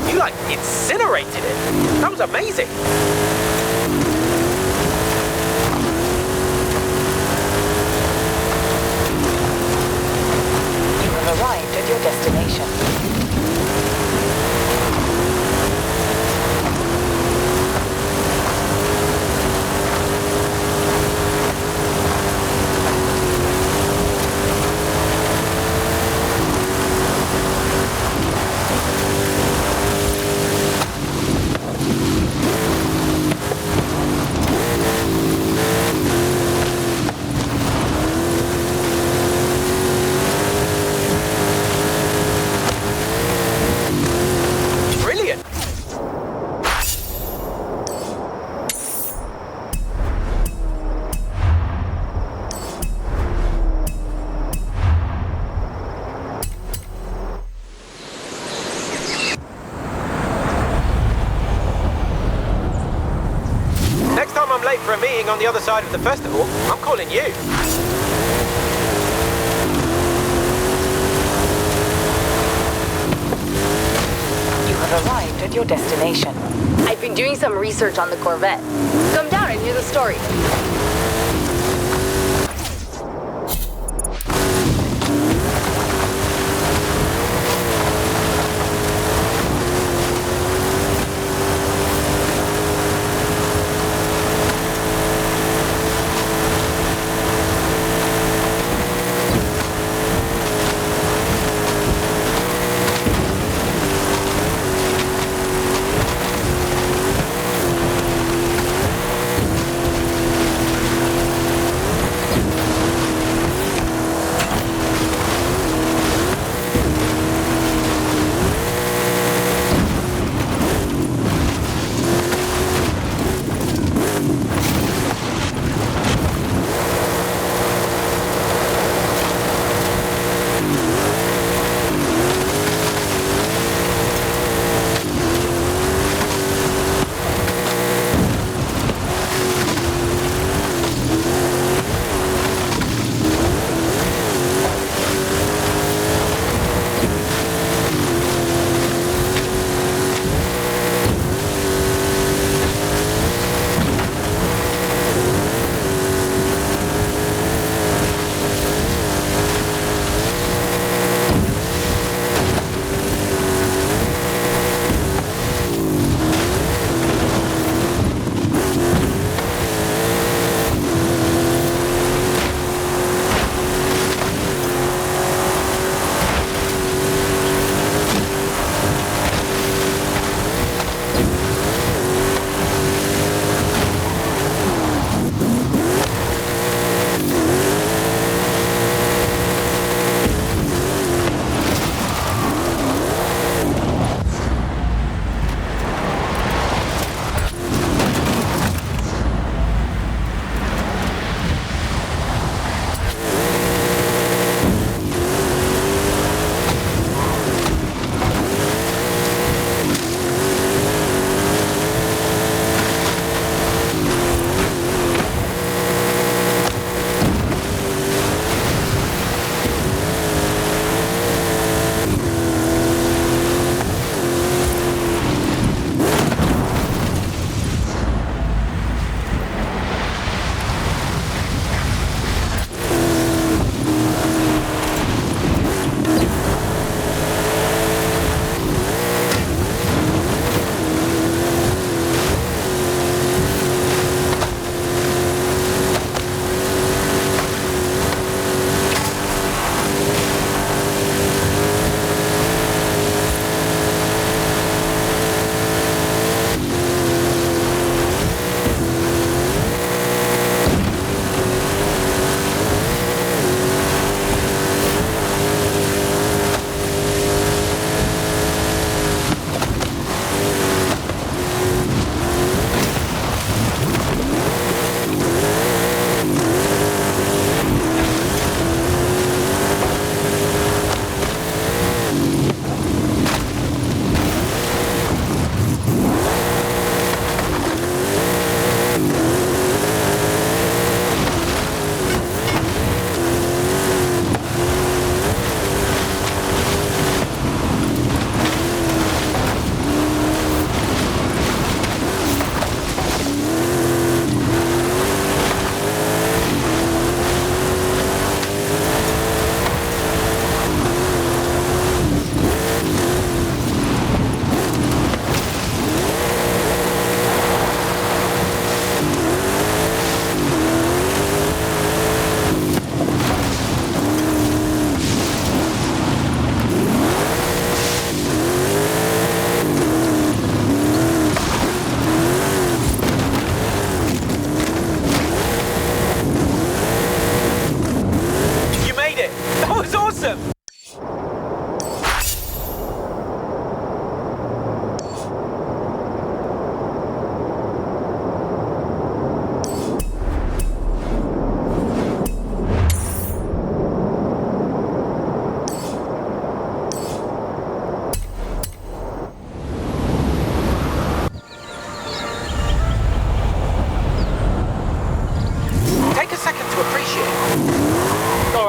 You like incinerated it. That was amazing. You have arrived at your destination. I'm late for a meeting on the other side of the festival, I'm calling you. You have arrived at your destination. I've been doing some research on the Corvette. Come down and hear the story.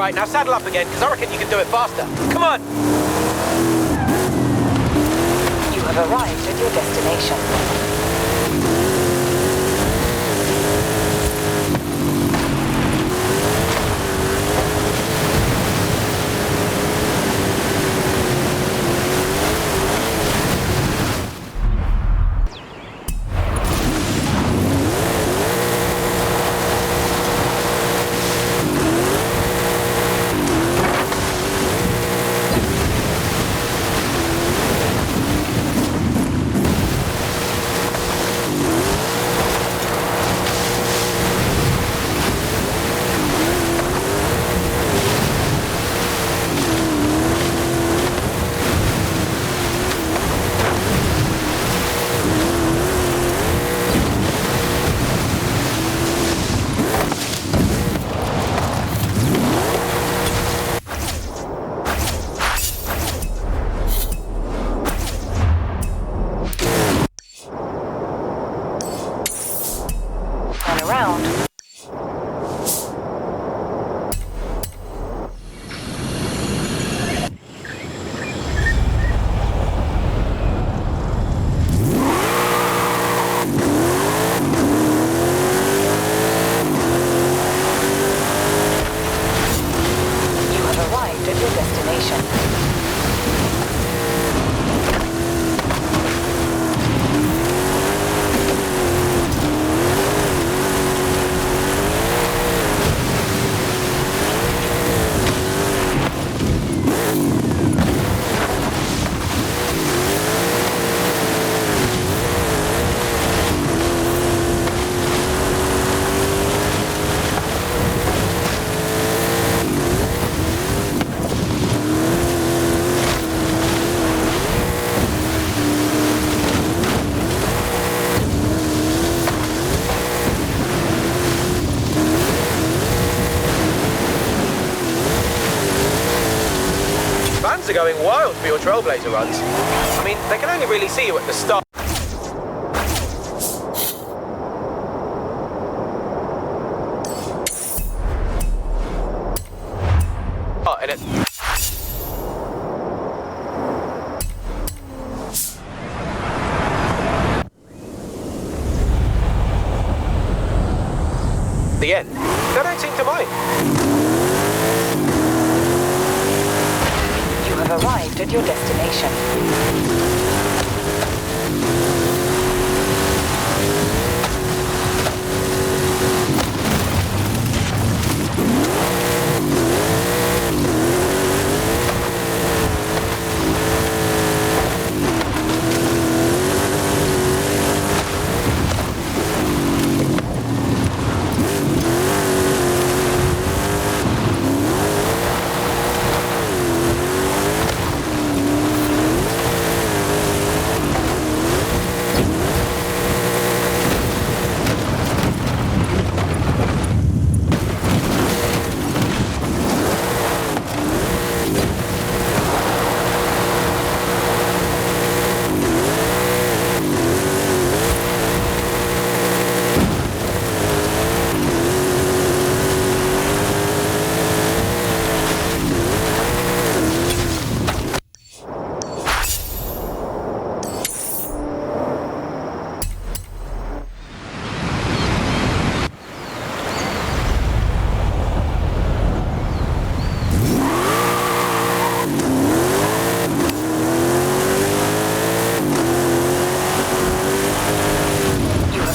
Right, now saddle up again, because I reckon you can do it faster. Come on! You have arrived at your destination. Around. You have arrived at your destination. Fans are going wild for your Trailblazer runs. I mean, they can only really see you at the start. And it... the end. They don't seem to mind. You have arrived at your destination.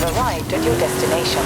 Arrived at your destination.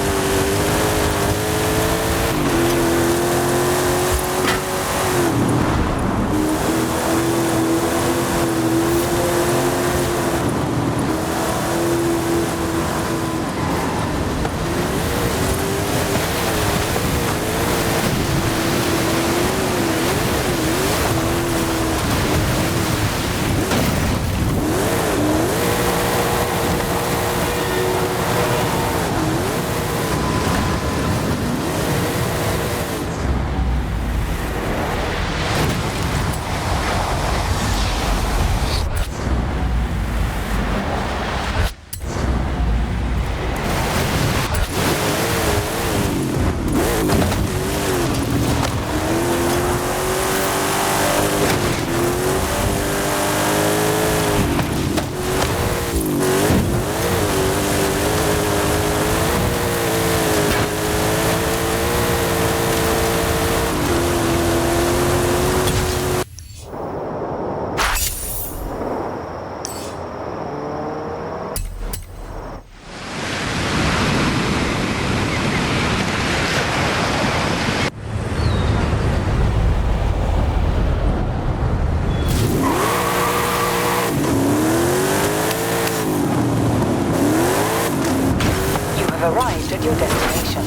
arrived at your destination.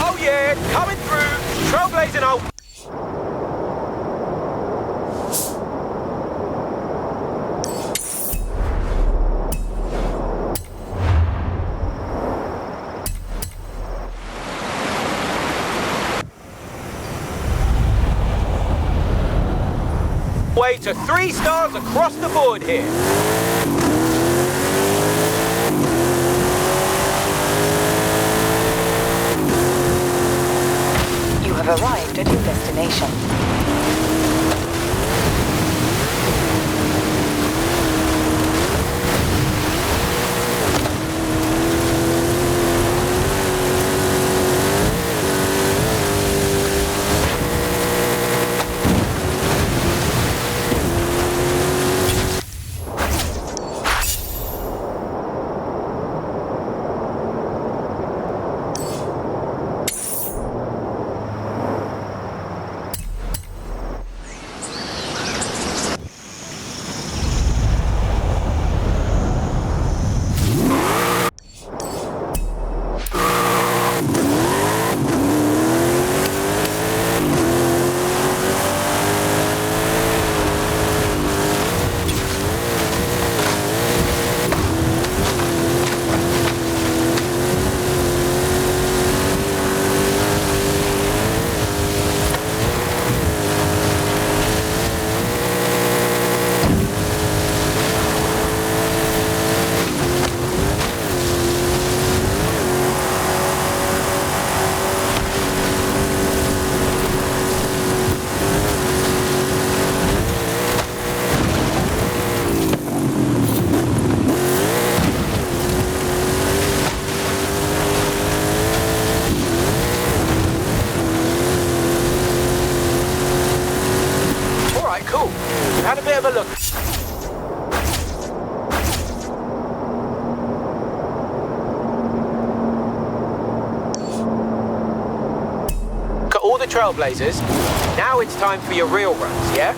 Oh yeah, coming through. Trailblazing out. Way to 3 stars across the board here. You have arrived at your destination. Cool. We've had a bit of a look. Got all the trailblazers. Now it's time for your real runs, yeah?